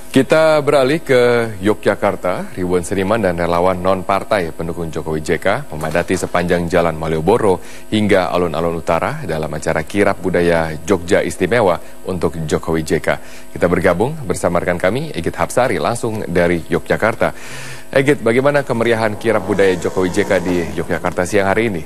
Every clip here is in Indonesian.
Kita beralih ke Yogyakarta. Ribuan seniman dan relawan non-partai pendukung Jokowi JK memadati sepanjang Jalan Malioboro hingga alun-alun utara dalam acara Kirap Budaya Jogja Istimewa untuk Jokowi JK. Kita bergabung bersama rekan kami, Egit Hapsari, langsung dari Yogyakarta. Egit, bagaimana kemeriahan Kirap Budaya Jokowi JK di Yogyakarta siang hari ini?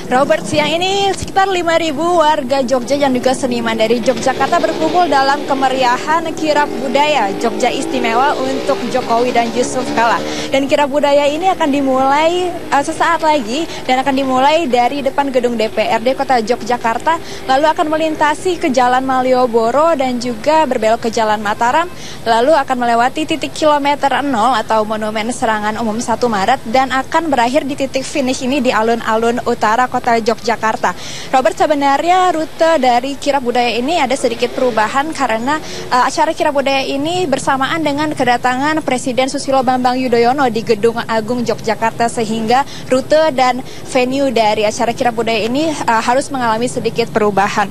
Robert, siang ini sekitar 5.000 warga Jogja dan juga seniman dari Yogyakarta berkumpul dalam kemeriahan Kirap Budaya Jogja Istimewa untuk Jokowi dan Yusuf Kala. Dan Kirap Budaya ini akan dimulai sesaat lagi dan akan dimulai dari depan gedung DPRD Kota Yogyakarta, lalu akan melintasi ke Jalan Malioboro dan juga berbelok ke Jalan Mataram, lalu akan melewati titik kilometer 0 atau Monumen Serangan Umum 1 Maret dan akan berakhir di titik finish ini di alun-alun utara Kota Yogyakarta. Robert, sebenarnya rute dari Kirap Budaya ini ada sedikit perubahan karena acara Kirap Budaya ini bersamaan dengan kedatangan Presiden Susilo Bambang Yudhoyono di Gedung Agung Yogyakarta, sehingga rute dan venue dari acara Kirap Budaya ini harus mengalami sedikit perubahan.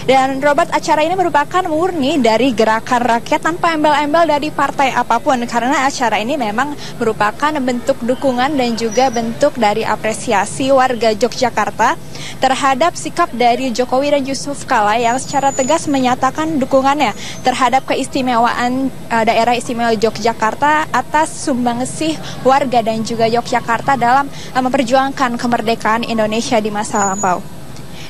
Dan Robert, acara ini merupakan murni dari gerakan rakyat tanpa embel-embel dari partai apapun, karena acara ini memang merupakan bentuk dukungan dan juga bentuk dari apresiasi warga Yogyakarta terhadap sikap dari Jokowi dan Yusuf Kala yang secara tegas menyatakan dukungannya terhadap keistimewaan daerah istimewa Yogyakarta atas sumbangsih warga dan juga Yogyakarta dalam memperjuangkan kemerdekaan Indonesia di masa lampau.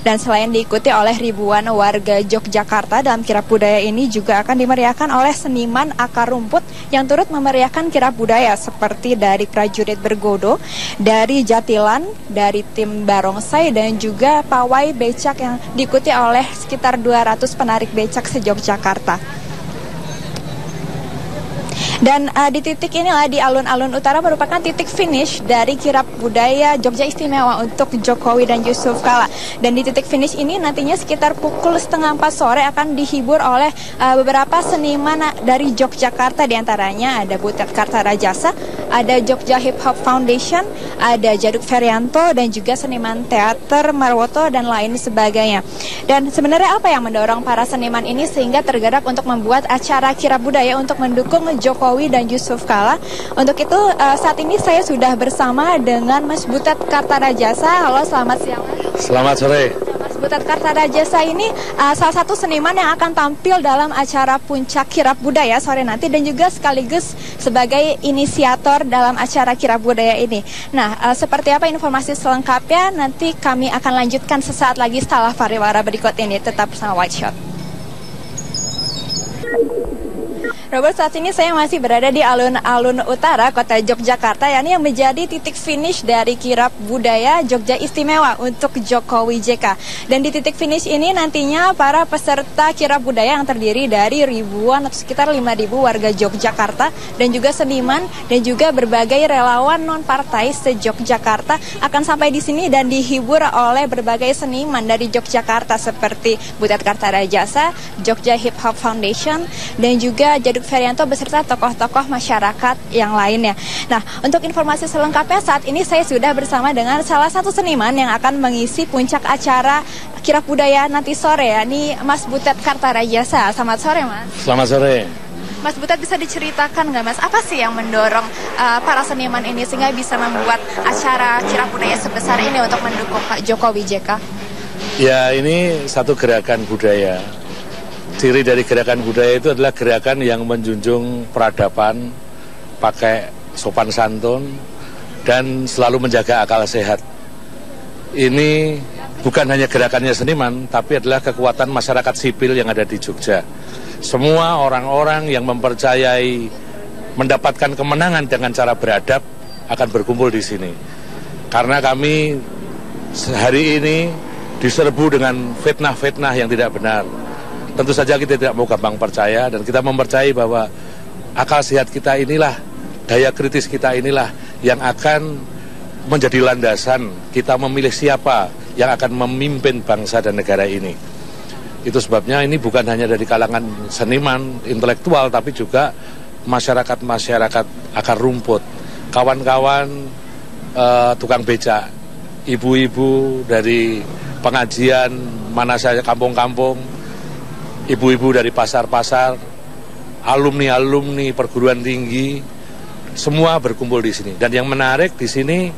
Dan selain diikuti oleh ribuan warga Yogyakarta, dalam Kirap Budaya ini juga akan dimeriahkan oleh seniman akar rumput yang turut memeriahkan Kirap Budaya, seperti dari prajurit bergodo, dari jatilan, dari tim barongsai, dan juga pawai becak yang diikuti oleh sekitar 200 penarik becak se-Yogyakarta. Dan di titik inilah, di alun-alun utara, merupakan titik finish dari Kirap Budaya Jogja Istimewa untuk Jokowi dan Yusuf Kala. Dan di titik finish ini nantinya sekitar pukul 3:30 sore akan dihibur oleh beberapa seniman dari Yogyakarta. Di antaranya ada Butet Kartarajasa, ada Jogja Hip Hop Foundation, ada Jaduk Ferianto, dan juga seniman teater Marwoto dan lain sebagainya. Dan sebenarnya apa yang mendorong para seniman ini sehingga tergerak untuk membuat acara Kirap Budaya untuk mendukung Jokowi dan Yusuf Kala? Untuk itu saat ini saya sudah bersama dengan Mas Butet Kartarajasa. Halo, selamat siang. Selamat sore. Mas Butet Kartarajasa ini salah satu seniman yang akan tampil dalam acara Puncak Kirap Budaya sore nanti dan juga sekaligus sebagai inisiator dalam acara Kirap Budaya ini. Nah, seperti apa informasi selengkapnya nanti kami akan lanjutkan sesaat lagi setelah pariwara berikut ini. Tetap bersama White Shot. Robert, saat ini saya masih berada di alun-alun utara Kota Yogyakarta, yakni yang menjadi titik finish dari Kirap Budaya Jogja Istimewa untuk Jokowi JK. Dan di titik finish ini nantinya para peserta Kirap Budaya yang terdiri dari ribuan atau sekitar 5.000 warga Yogyakarta dan juga seniman dan juga berbagai relawan non-partai se-Yogyakarta akan sampai di sini dan dihibur oleh berbagai seniman dari Yogyakarta seperti Butet Kartarajasa, Jogja Hip Hop Foundation, dan juga Jaduk Ferianto beserta tokoh-tokoh masyarakat yang lainnya. Nah, untuk informasi selengkapnya saat ini saya sudah bersama dengan salah satu seniman yang akan mengisi puncak acara Kirap Budaya nanti sore, yakni Mas Butet Kartarajasa. Selamat sore, Mas. Selamat sore. Mas Butet, bisa diceritakan nggak, Mas, apa sih yang mendorong para seniman ini sehingga bisa membuat acara Kirap Budaya sebesar ini untuk mendukung Pak Jokowi JK? Ya, ini satu gerakan budaya. Ciri dari gerakan budaya itu adalah gerakan yang menjunjung peradaban, pakai sopan santun, dan selalu menjaga akal sehat. Ini bukan hanya gerakannya seniman, tapi adalah kekuatan masyarakat sipil yang ada di Jogja. Semua orang-orang yang mempercayai mendapatkan kemenangan dengan cara beradab akan berkumpul di sini. Karena kami hari ini diserbu dengan fitnah-fitnah yang tidak benar. Tentu saja kita tidak mau gampang percaya dan kita mempercayai bahwa akal sehat kita inilah, daya kritis kita inilah yang akan menjadi landasan kita memilih siapa yang akan memimpin bangsa dan negara ini. Itu sebabnya ini bukan hanya dari kalangan seniman, intelektual, tapi juga masyarakat-masyarakat akar rumput, kawan-kawan tukang becak, ibu-ibu dari pengajian mana saja, kampung-kampung, ibu-ibu dari pasar-pasar, alumni-alumni perguruan tinggi, semua berkumpul di sini. Dan yang menarik di sini,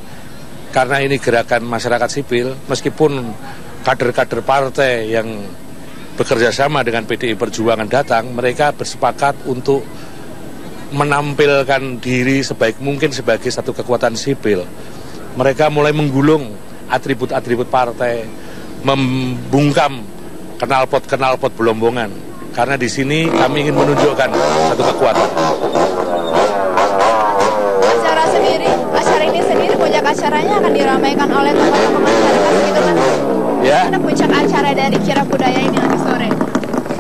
karena ini gerakan masyarakat sipil, meskipun kader-kader partai yang bekerja sama dengan PDI Perjuangan datang, mereka bersepakat untuk menampilkan diri sebaik mungkin sebagai satu kekuatan sipil. Mereka mulai menggulung atribut-atribut partai, membungkam knalpot-knalpot belombongan. Karena di sini kami ingin menunjukkan satu kekuatan. Acara ini sendiri, puncak acaranya akan diramaikan oleh tokoh-tokoh masyarakat begitu kan? Ya. Bagaimana puncak acara dari kirap budaya ini nanti sore?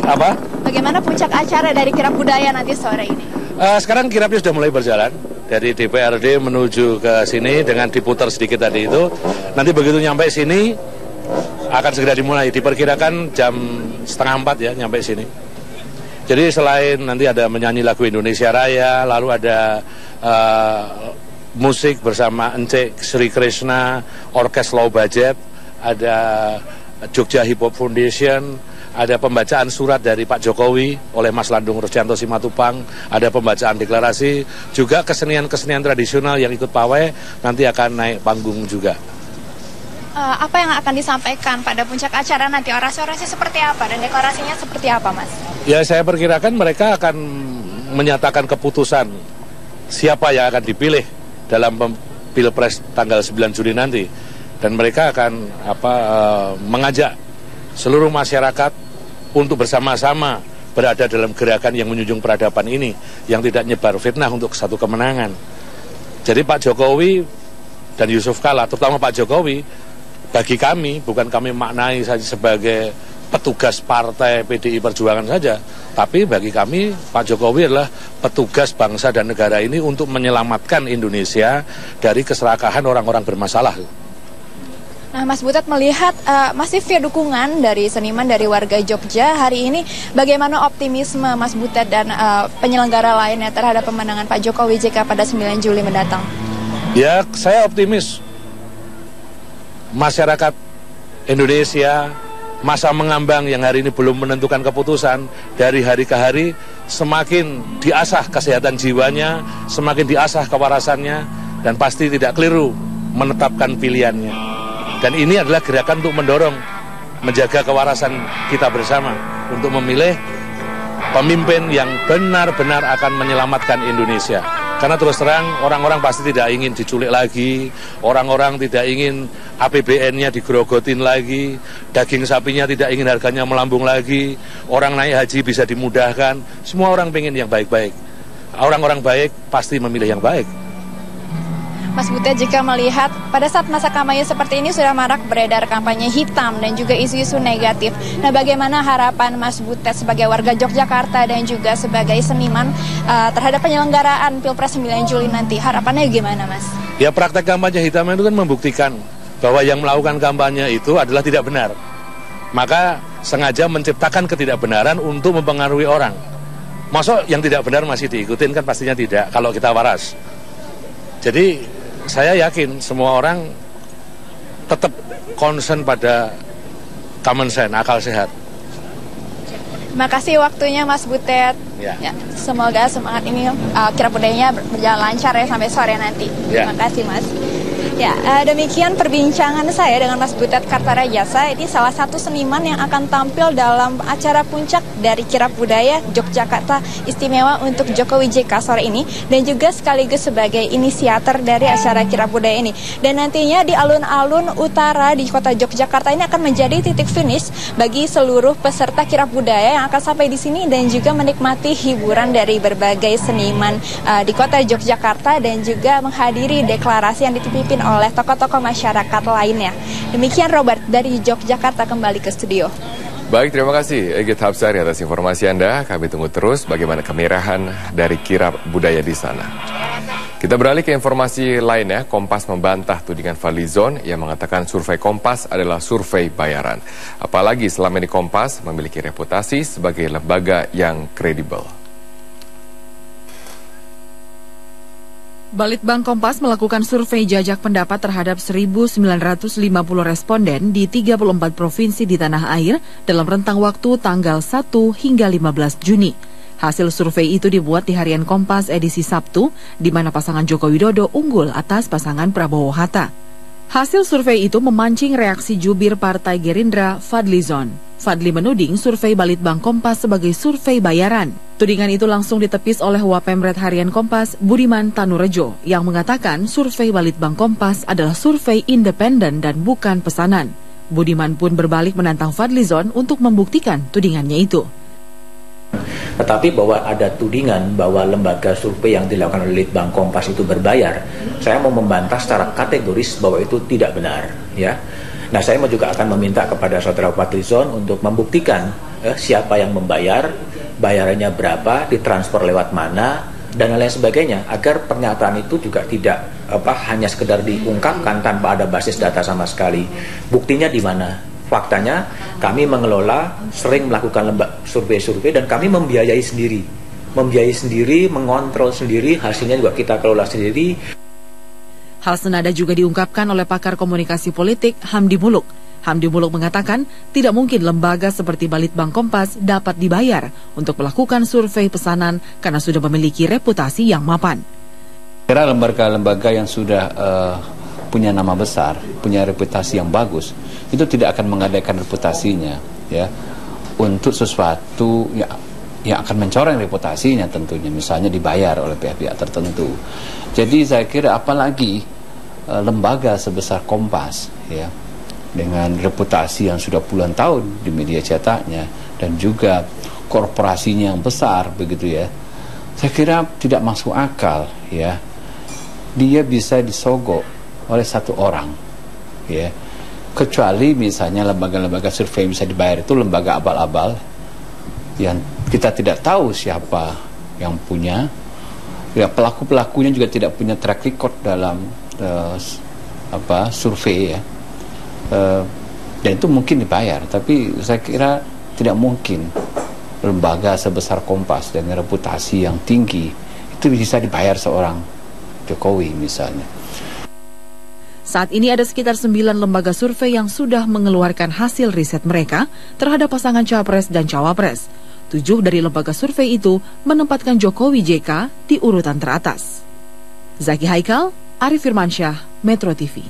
Apa? Bagaimana puncak acara dari kirap budaya nanti sore ini? Sekarang kirapnya sudah mulai berjalan dari DPRD menuju ke sini dengan diputar sedikit tadi itu. Nanti begitu nyampe sini akan segera dimulai. Diperkirakan jam 3:30 ya nyampe sini. Jadi selain nanti ada menyanyi lagu Indonesia Raya, lalu ada musik bersama Encik Sri Krishna, Orkes Low Budget, ada Jogja Hip Hop Foundation, ada pembacaan surat dari Pak Jokowi oleh Mas Landung Rusdianto Simatupang, ada pembacaan deklarasi, juga kesenian-kesenian tradisional yang ikut pawai nanti akan naik panggung juga. Apa yang akan disampaikan pada puncak acara nanti? Orasi-orasi seperti apa dan deklarasinya seperti apa, Mas? Ya, saya perkirakan mereka akan menyatakan keputusan siapa yang akan dipilih dalam Pilpres tanggal 9 Juli nanti. Dan mereka akan mengajak seluruh masyarakat untuk bersama-sama berada dalam gerakan yang menjunjung peradaban ini, yang tidak nyebar fitnah untuk satu kemenangan. Jadi Pak Jokowi dan Yusuf Kalla, terutama Pak Jokowi, bagi kami, bukan kami maknai saja sebagai petugas partai PDI Perjuangan saja, tapi bagi kami Pak Jokowi adalah petugas bangsa dan negara ini untuk menyelamatkan Indonesia dari keserakahan orang-orang bermasalah. Nah, Mas Butet melihat masifnya dukungan dari seniman, dari warga Jogja hari ini, bagaimana optimisme Mas Butet dan penyelenggara lainnya terhadap pemenangan Pak Jokowi JK pada 9 Juli mendatang? Ya, saya optimis. Masyarakat Indonesia, masa mengambang yang hari ini belum menentukan keputusan, dari hari ke hari semakin diasah kesehatan jiwanya, semakin diasah kewarasannya, dan pasti tidak keliru menetapkan pilihannya. Dan ini adalah gerakan untuk mendorong, menjaga kewarasan kita bersama, untuk memilih pemimpin yang benar-benar akan menyelamatkan Indonesia. Karena terus terang, orang-orang pasti tidak ingin diculik lagi, orang-orang tidak ingin APBN-nya digerogotin lagi, daging sapinya tidak ingin harganya melambung lagi, orang naik haji bisa dimudahkan, semua orang pengen yang baik-baik. Orang-orang baik pasti memilih yang baik. Mas Butet, jika melihat pada saat masa kampanye seperti ini sudah marak beredar kampanye hitam dan juga isu-isu negatif. Nah, bagaimana harapan Mas Butet sebagai warga Yogyakarta dan juga sebagai seniman terhadap penyelenggaraan Pilpres 9 Juli nanti? Harapannya gimana, Mas? Ya, praktek kampanye hitam itu kan membuktikan bahwa yang melakukan kampanye itu adalah tidak benar. Maka sengaja menciptakan ketidakbenaran untuk mempengaruhi orang. Masuk yang tidak benar masih diikutin kan pastinya tidak kalau kita waras. Jadi saya yakin semua orang tetap concern pada common sense, akal sehat. Terima kasih waktunya Mas Butet. Ya, semoga semangat ini kirap budayanya berjalan lancar ya sampai sore nanti. Terima kasih, Mas. Ya, demikian perbincangan saya dengan Mas Butet Kartarajasa. Ini salah satu seniman yang akan tampil dalam acara puncak dari kirap budaya Yogyakarta Istimewa untuk Jokowi JK sore ini, dan juga sekaligus sebagai inisiator dari acara kirap budaya ini. Dan nantinya di alun-alun utara di kota Yogyakarta ini akan menjadi titik finish bagi seluruh peserta kirap budaya yang akan sampai di sini dan juga menikmati hiburan dari berbagai seniman di kota Yogyakarta, dan juga menghadiri deklarasi yang dipimpin oleh tokoh-tokoh masyarakat lainnya. Demikian Robert dari Yogyakarta, kembali ke studio. Baik, terima kasih Egit Hapsari atas informasi Anda. Kami tunggu terus bagaimana kemerahan dari kirap budaya di sana. Kita beralih ke informasi lainnya. Kompas membantah tudingan Fadlizon yang mengatakan survei Kompas adalah survei bayaran. Apalagi selama ini Kompas memiliki reputasi sebagai lembaga yang kredibel. Balitbang Kompas melakukan survei jajak pendapat terhadap 1.950 responden di 34 provinsi di tanah air dalam rentang waktu tanggal 1 hingga 15 Juni. Hasil survei itu dibuat di Harian Kompas edisi Sabtu, di mana pasangan Joko Widodo unggul atas pasangan Prabowo Hatta. Hasil survei itu memancing reaksi jubir Partai Gerindra, Fadly Zon. Fadly menuding survei Balitbang Kompas sebagai survei bayaran. Tudingan itu langsung ditepis oleh Wapemret Harian Kompas, Budiman Tanurejo, yang mengatakan survei Balitbang Kompas adalah survei independen dan bukan pesanan. Budiman pun berbalik menantang Fadly Zon untuk membuktikan tudingannya itu. Tetapi bahwa ada tudingan bahwa lembaga survei yang dilakukan oleh Litbang Kompas itu berbayar, saya mau membantah secara kategoris bahwa itu tidak benar, ya. Nah, saya juga akan meminta kepada saudara Fadly Zon untuk membuktikan siapa yang membayar, bayarannya berapa, ditransfer lewat mana, dan lain sebagainya, agar pernyataan itu juga tidak hanya sekedar diungkapkan tanpa ada basis data sama sekali. Buktinya di mana? Faktanya, kami mengelola, sering melakukan survei-survei, dan kami membiayai sendiri, mengontrol sendiri, hasilnya juga kita kelola sendiri. Hal senada juga diungkapkan oleh pakar komunikasi politik Hamdi Muluk. Hamdi Muluk mengatakan tidak mungkin lembaga seperti Balitbang Kompas dapat dibayar untuk melakukan survei pesanan karena sudah memiliki reputasi yang mapan. Kira lembaga-lembaga yang sudah punya nama besar, punya reputasi yang bagus, itu tidak akan menggadaikan reputasinya, ya, untuk sesuatu yang akan mencoreng reputasinya tentunya, misalnya dibayar oleh pihak-pihak tertentu. Jadi saya kira apalagi lembaga sebesar Kompas, ya, dengan reputasi yang sudah puluhan tahun di media cetaknya dan juga korporasinya yang besar begitu, ya, saya kira tidak masuk akal, ya, dia bisa disogok oleh satu orang, ya, kecuali misalnya lembaga-lembaga survei bisa dibayar itu lembaga abal-abal yang kita tidak tahu siapa yang punya, ya, pelaku-pelakunya juga tidak punya track record dalam survei, ya, dan itu mungkin dibayar, tapi saya kira tidak mungkin lembaga sebesar Kompas dengan reputasi yang tinggi itu bisa dibayar seorang Jokowi misalnya. Saat ini ada sekitar 9 lembaga survei yang sudah mengeluarkan hasil riset mereka terhadap pasangan Capres dan Cawapres. 7 dari lembaga survei itu menempatkan Jokowi JK di urutan teratas. Zaki Haikal, Arif Firmansyah, Metro TV.